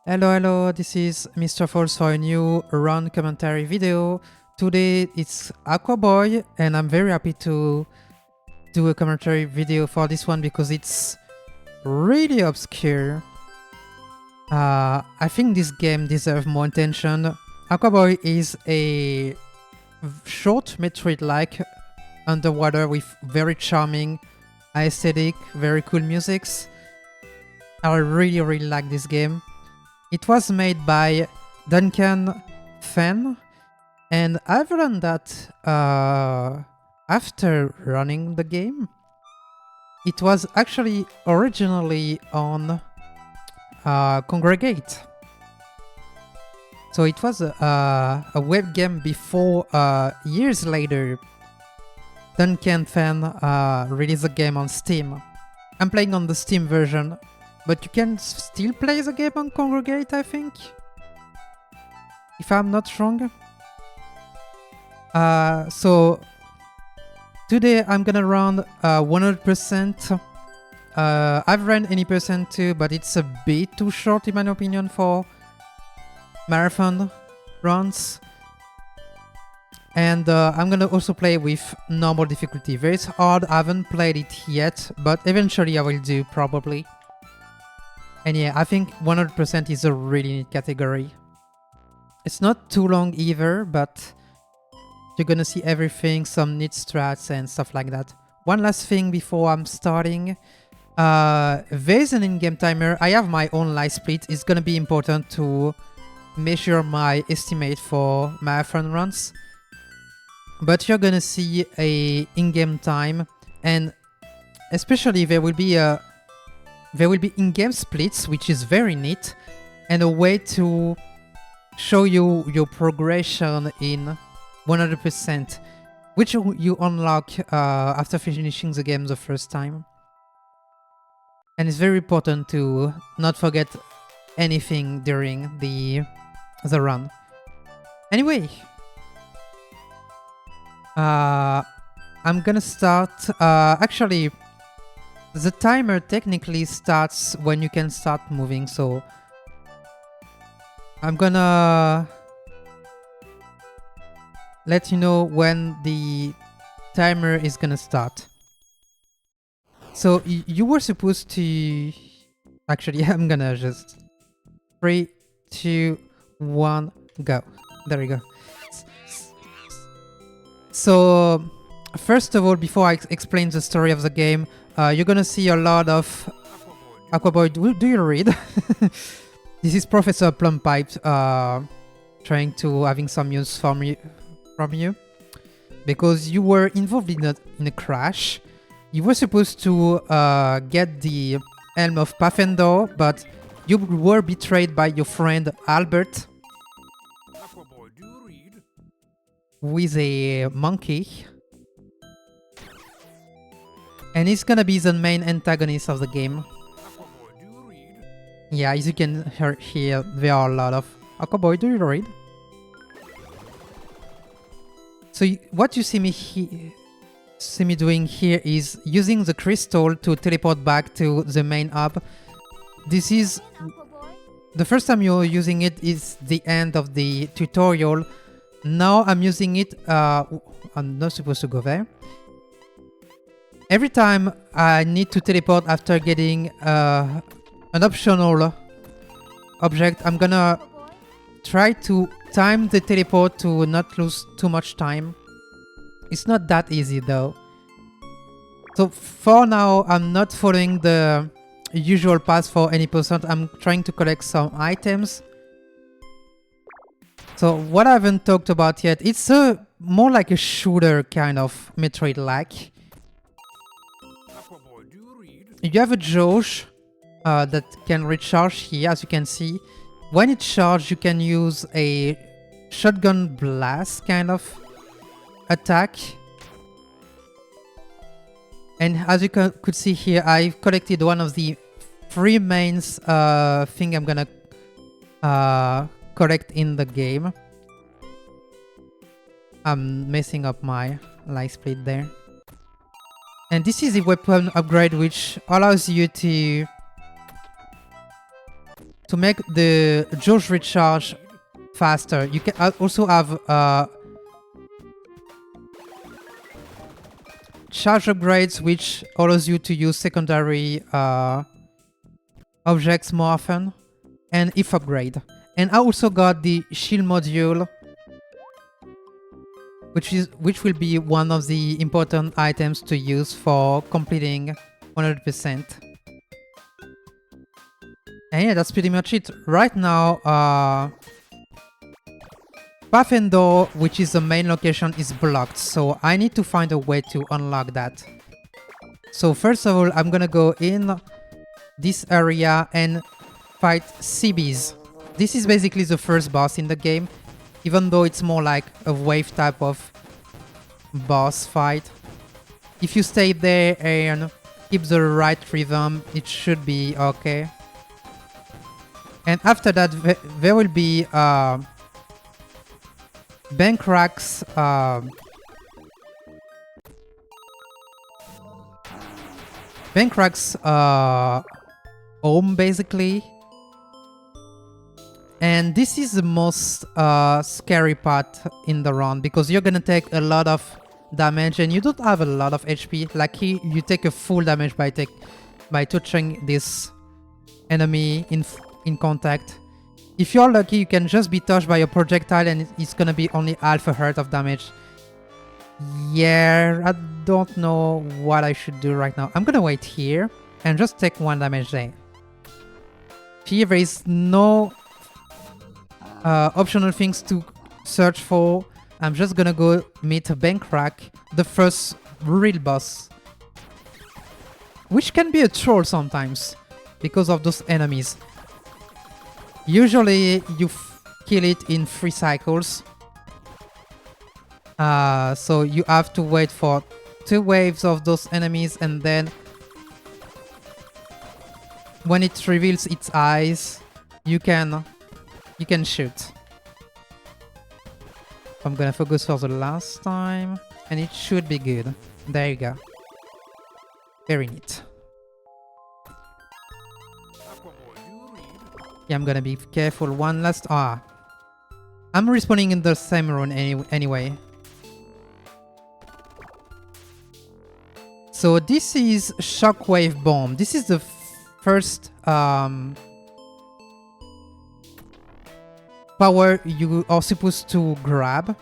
Hello, this is Mr. Falls for a new run commentary video. Today it's Aqua Boy, and I'm very happy to do a commentary video for this one because it's really obscure. I think this game deserves more attention. Aqua Boy is a short Metroid-like underwater with very charming aesthetic, very cool musics. I really like this game. It was made by Duncan Fenn, and I've learned that after running the game, it was actually originally on Congregate. So it was a web game before years later Duncan Fenn released the game on Steam. I'm playing on the Steam version, but you can still play the game on Congregate, I think, if I'm not wrong. So today I'm gonna run 100%. I've run any percent too, but it's a bit too short in my opinion for marathon runs. And I'm gonna also play with normal difficulty. Very hard, I haven't played it yet, but eventually I will do probably. And yeah, I think 100% is a really neat category. It's not too long either, but you're gonna see everything, some neat strats and stuff like that. One last thing before I'm starting. There's an in-game timer. I have my own light split. It's gonna be important to measure my estimate for marathon runs. But you're gonna see a in-game time, and especially there will be in-game splits, which is very neat, and a way to show you your progression in 100%, which you unlock after finishing the game the first time. And it's very important to not forget anything during the run. Anyway, I'm gonna start. Actually, the timer technically starts when you can start moving, so I'm gonna let you know when the timer is gonna start. So you were supposed to... Actually, I'm gonna just... 3, 2, 1, go. There we go. So, first of all, before I explain the story of the game, you're gonna see a lot of... Aqua Boy, do you read? This is Professor Plumpipe trying to having some news from you. Because you were involved in a crash. You were supposed to get the helm of Pathfinder, but you were betrayed by your friend Albert. With a monkey, and he's gonna be the main antagonist of the game. Yeah, as you can hear, there are a lot of... Aqua Boy, do you read? So what you see me doing here is using the crystal to teleport back to the main hub. This is... The first time you're using it is the end of the tutorial. Now I'm using it, I'm not supposed to go there. Every time I need to teleport after getting an optional object, I'm gonna try to time the teleport to not lose too much time. It's not that easy though. So for now, I'm not following the usual path for any percent. I'm trying to collect some items. So what I haven't talked about yet, it's more like a shooter kind of Metroid-like. You have a Josh that can recharge here, as you can see. When it charges, you can use a shotgun blast kind of attack. And as you could see here, I've collected one of the 3 mains thing I'm gonna collect in the game. I'm messing up my light split there. And this is a weapon upgrade which allows you to to make the George recharge faster. You can also have charge upgrades, which allows you to use secondary objects more often, and if upgrade. And I also got the shield module, which will be one of the important items to use for completing 100%. And yeah, that's pretty much it. Right now, Path and Door, which is the main location, is blocked, so I need to find a way to unlock that. So first of all, I'm gonna go in this area and fight CBs. This is basically the first boss in the game, even though it's more like a wave type of boss fight. If you stay there and keep the right rhythm, it should be okay. And after that, there will be Bankrack's home, basically. And this is the most scary part in the run, because you're gonna take a lot of damage and you don't have a lot of HP. Like here, you take a full damage by touching this enemy in contact. If you're lucky, you can just be touched by a projectile and it's gonna be only half a heart of damage. Yeah, I don't know what I should do right now. I'm gonna wait here and just take 1 damage there. Here there is no optional things to search for. I'm just gonna go meet Bankrack, the first real boss. Which can be a troll sometimes, because of those enemies. Usually you kill it in 3 cycles. So you have to wait for 2 waves of those enemies, and then when it reveals its eyes, you can shoot. I'm gonna focus for the last time, and it should be good. There you go. Very neat. Yeah, I'm gonna be careful. One last... I'm respawning in the same rune anyway. So this is Shockwave Bomb. This is the first power you are supposed to grab.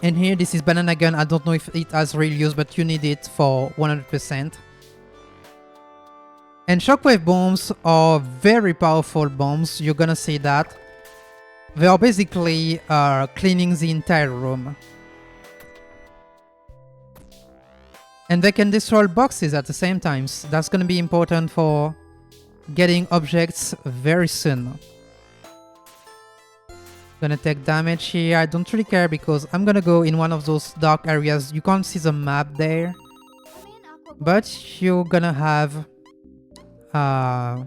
And here, this is Banana Gun. I don't know if it has real use, but you need it for 100%. And Shockwave Bombs are very powerful bombs. You're gonna see that. They are basically cleaning the entire room. And they can destroy boxes at the same time. So that's gonna be important for getting objects very soon. Gonna take damage here. I don't really care because I'm gonna go in one of those dark areas. You can't see the map there, but you're gonna have a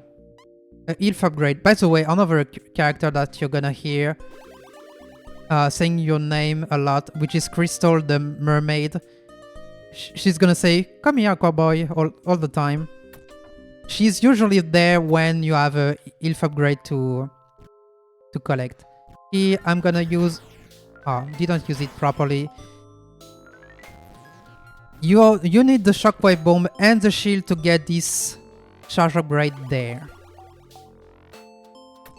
health upgrade. By the way, another character that you're gonna hear saying your name a lot, which is Crystal the mermaid. She's gonna say, "Come here, Aqua boy," all the time. She's usually there when you have a health upgrade to collect. Here, I'm gonna use... Oh, didn't use it properly. You need the Shockwave Bomb and the shield to get this charge upgrade there.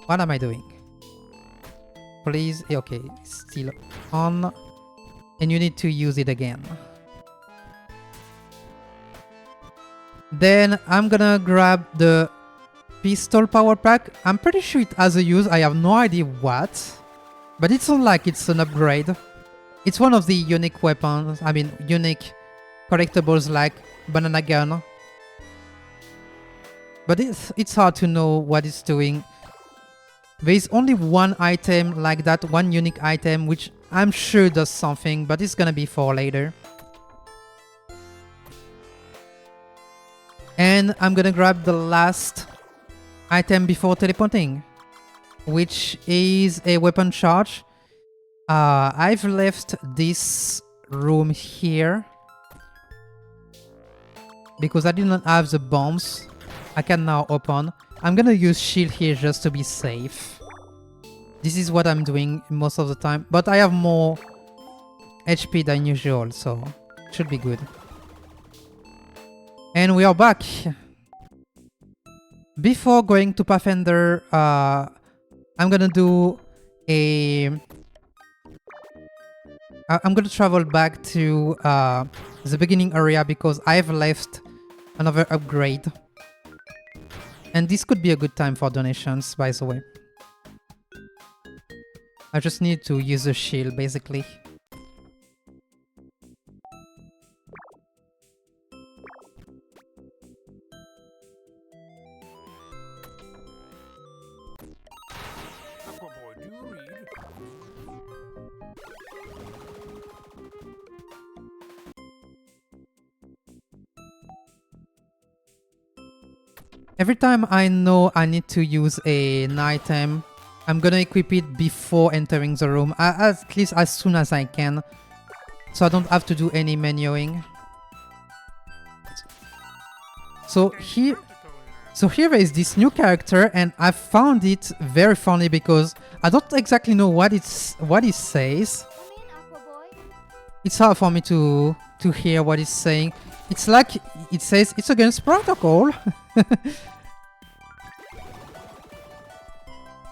What am I doing? Please... Okay, still on. And you need to use it again. Then I'm gonna grab the pistol power pack. I'm pretty sure it has a use. I have no idea what. But it's not like it's an upgrade. It's one of the unique weapons. I mean, unique collectibles like Banana Gun. But it's hard to know what it's doing. There is only one item like that, one unique item, which I'm sure does something, but it's gonna be for later. And I'm gonna grab the last item before teleporting, which is a weapon charge. I've left this room here because I didn't have the bombs. I can now open. I'm gonna use shield here just to be safe. This is what I'm doing most of the time, but I have more HP than usual, so should be good. And we are back. Before going to Pathfinder, I'm gonna do a... I'm gonna travel back to the beginning area because I've left another upgrade. And this could be a good time for donations, by the way. I just need to use a shield, basically. Aqua boy, do you read? Every time I know I need to use an item, I'm gonna equip it before entering the room, at least as soon as I can, so I don't have to do any menuing. So here there is this new character, and I found it very funny because I don't exactly know what it says. It's hard for me to hear what it's saying. It's like it says it's against protocol.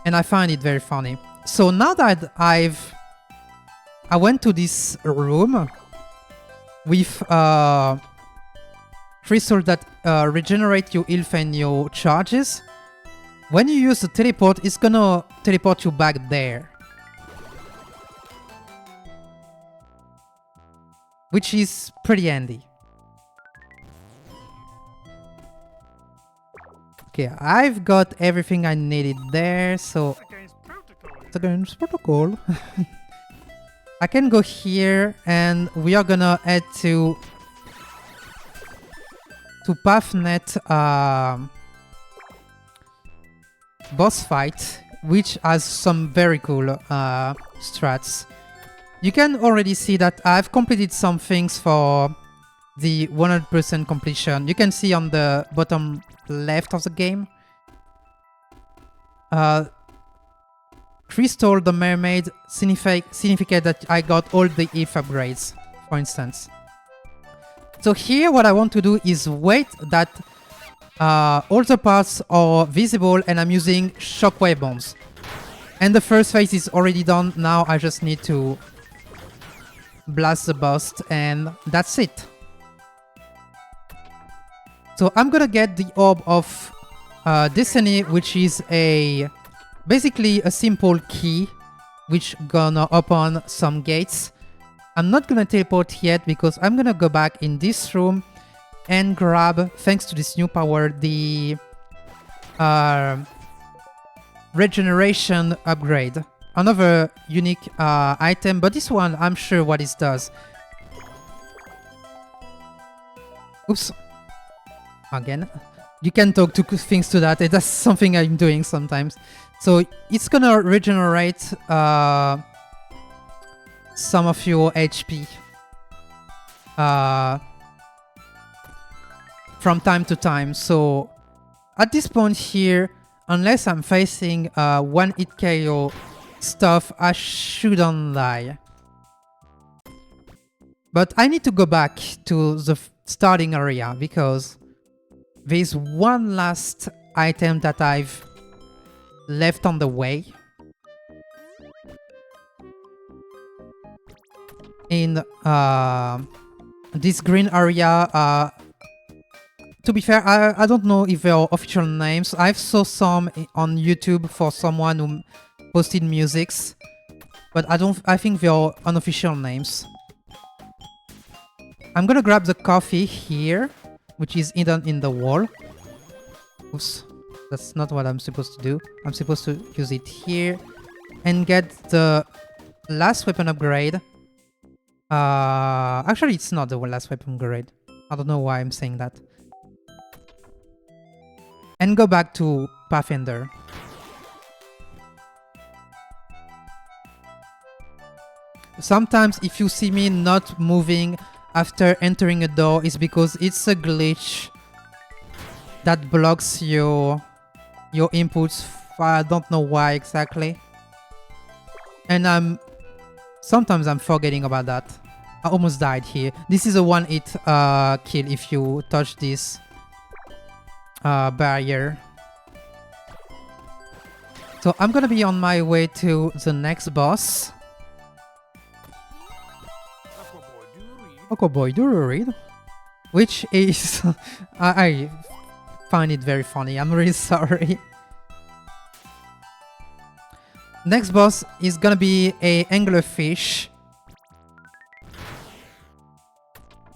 And I find it very funny. So now that I went to this room with crystals that regenerate your health and your charges. When you use the teleport, it's gonna teleport you back there. Which is pretty handy. Okay, I've got everything I needed there, so... It's against protocol. I can go here, and we are gonna head to Pathnet boss fight, which has some very cool strats. You can already see that I've completed some things for the 100% completion. You can see on the bottom left of the game. Crystal the Mermaid significate that I got all the health upgrades, for instance. So here what I want to do is wait that all the parts are visible, and I'm using shockwave bombs. And the first phase is already done. Now I just need to blast the boss, and that's it. So I'm gonna get the Orb of Destiny, which is basically a simple key which gonna open some gates. I'm not gonna teleport yet because I'm gonna go back in this room and grab, thanks to this new power, the regeneration upgrade. Another unique item, but this one I'm sure what it does. Oops. Again, you can talk to things to that. That's something I'm doing sometimes. So it's gonna regenerate some of your HP from time to time. So at this point here, unless I'm facing one hit KO stuff, I shouldn't lie. But I need to go back to the starting area because there's one last item that I've left on the way. In this green area, to be fair, I don't know if they are official names. I've saw some on YouTube for someone who posted musics, but I think they are unofficial names. I'm gonna grab the coffee here, which is hidden in the wall. Oops, that's not what I'm supposed to do. I'm supposed to use it here and get the last weapon upgrade. Actually, it's not the last weapon upgrade. I don't know why I'm saying that. And go back to Pathfinder. Sometimes if you see me not moving after entering a door, it's because it's a glitch that blocks your your inputs. I don't know why exactly. And sometimes I'm forgetting about that. I almost died here. This is a one-hit kill if you touch this barrier. So I'm gonna be on my way to the next boss. Aqua boy, do you read? Aqua boy, do you read? Which is... I find it very funny. I'm really sorry. Next boss is gonna be a anglerfish,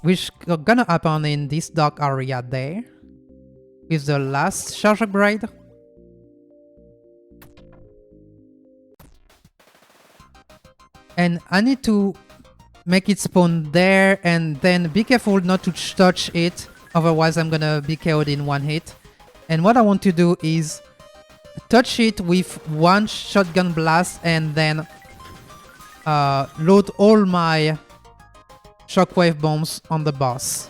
which gonna happen in this dark area there, with the last charge upgrade. And I need to make it spawn there, and then be careful not to touch it, otherwise I'm gonna be KO'd in one hit. And what I want to do is touch it with one shotgun blast and then load all my shockwave bombs on the boss.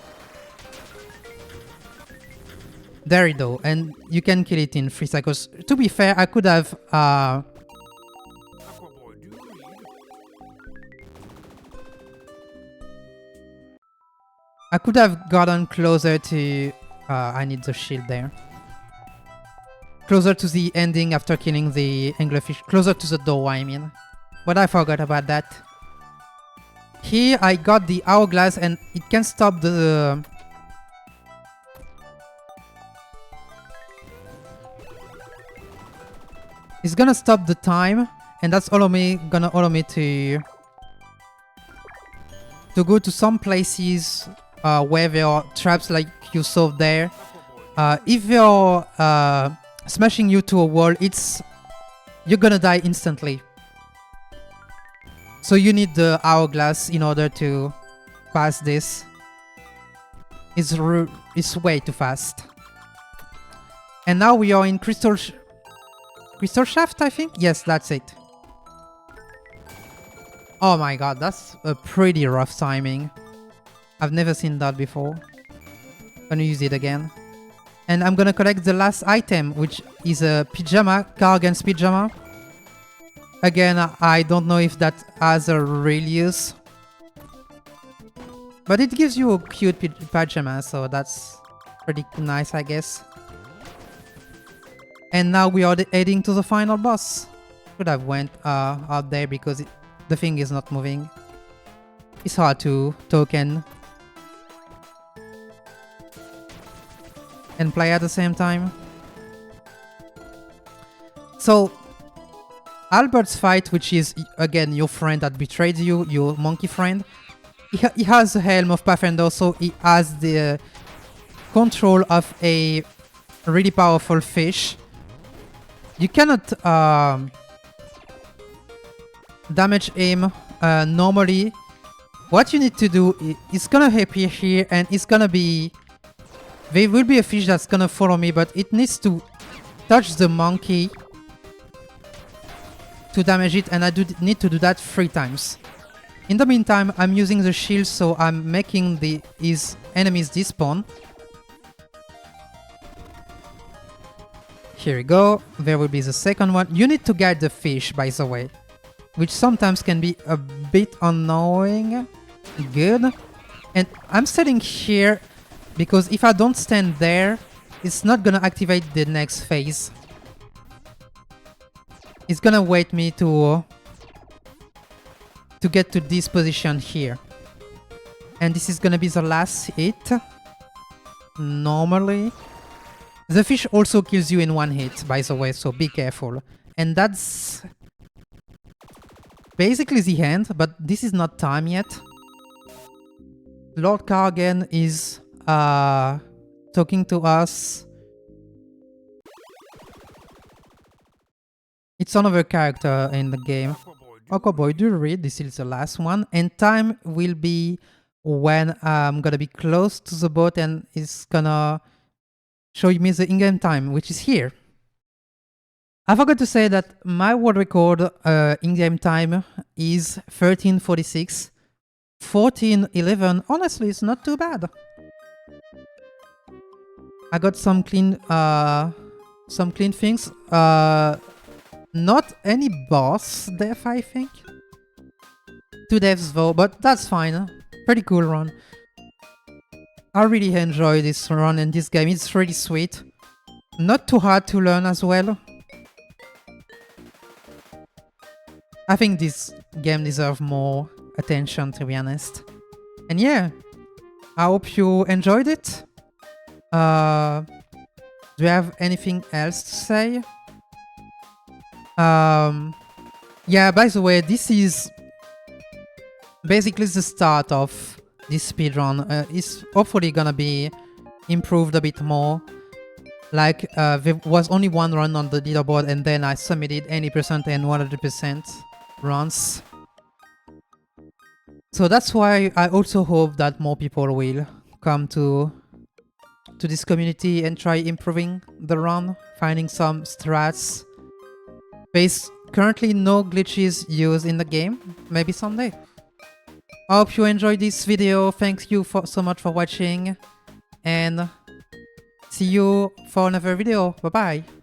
There you go, and you can kill it in 3 seconds. To be fair, I could have Aqua boy, do you read? gotten closer to... I need the shield there. Closer to the ending after killing the anglerfish. Closer to the door, I mean. But I forgot about that. Here I got the hourglass and it can stop the... It's gonna stop the time, and that's gonna allow me to go to some places where there are traps like you saw there. If you're smashing you to a wall, you're gonna die instantly. So you need the hourglass in order to pass this. It's way too fast. And now we are in Crystal Shaft, I think? Yes, that's it. Oh my god, that's a pretty rough timing. I've never seen that before. Gonna use it again. And I'm gonna collect the last item, which is a pyjama, Cargan's pyjama. Again, I don't know if that has a real use. But it gives you a cute pyjama, so that's pretty nice, I guess. And now we are heading to the final boss. Could have went out there because the thing is not moving. It's hard to token and play at the same time. So Albert's fight, which is again your friend that betrayed you, your monkey friend, he has the helm of Pathfinder, so he has the control of a really powerful fish. You cannot damage him normally. What you need to do is gonna appear here, and it's gonna be... There will be a fish that's gonna follow me, but it needs to touch the monkey to damage it, and I need to do that 3 times. In the meantime, I'm using the shield, so I'm making his enemies despawn. Here we go. There will be the second one. You need to guide the fish, by the way, which sometimes can be a bit annoying. Good. And I'm standing here because if I don't stand there, it's not gonna activate the next phase. It's gonna wait me to get to this position here. And this is gonna be the last hit. Normally. The fish also kills you in 1 hit, by the way, so be careful. And that's basically the end, but this is not time yet. Lord Cargan is talking to us. It's another character in the game. Aqua boy, do you read? This is the last one. And time will be when I'm gonna be close to the boat and it's gonna show me the in-game time, which is here. I forgot to say that my world record in-game time is 13:46. 14:11, honestly, it's not too bad. I got some clean some clean things. Not any boss death, I think. 2 deaths though, but that's fine. Pretty cool run. I really enjoy this run and this game. It's really sweet. Not too hard to learn as well. I think this game deserves more attention, to be honest. And yeah, I hope you enjoyed it. Do you have anything else to say? Yeah, by the way, this is basically the start of this speedrun. It's hopefully gonna be improved a bit more. Like, there was only one run on the leaderboard and then I submitted 80% and 100% runs. So that's why I also hope that more people will come to this community and try improving the run, finding some strats. There's currently no glitches used in the game, maybe someday. I hope you enjoyed this video. Thank you so much for watching and see you for another video. Bye bye.